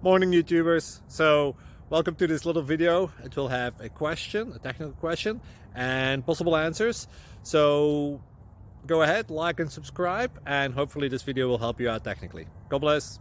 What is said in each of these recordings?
Morning YouTubers. So welcome to this little video. It will have a question, a technical question, and possible answers. So go ahead, like and subscribe, and hopefully this video will help you out technically. God bless.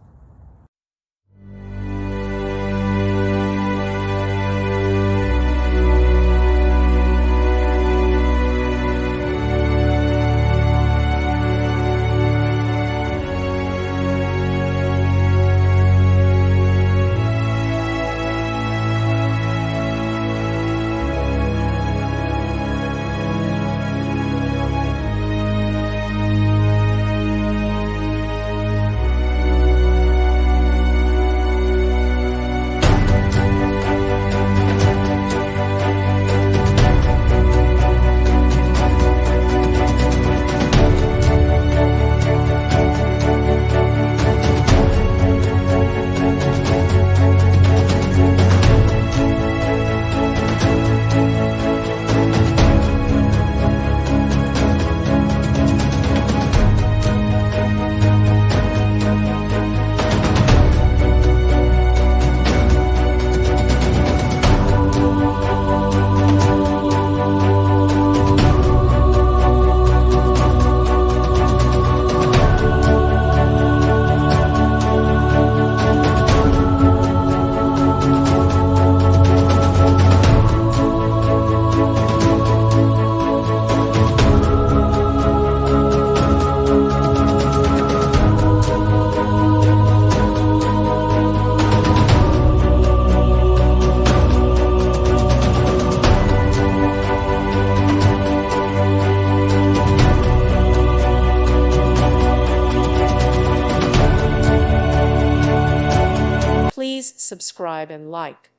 Please subscribe and like.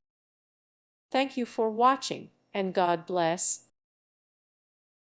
Thank you for watching, and God bless.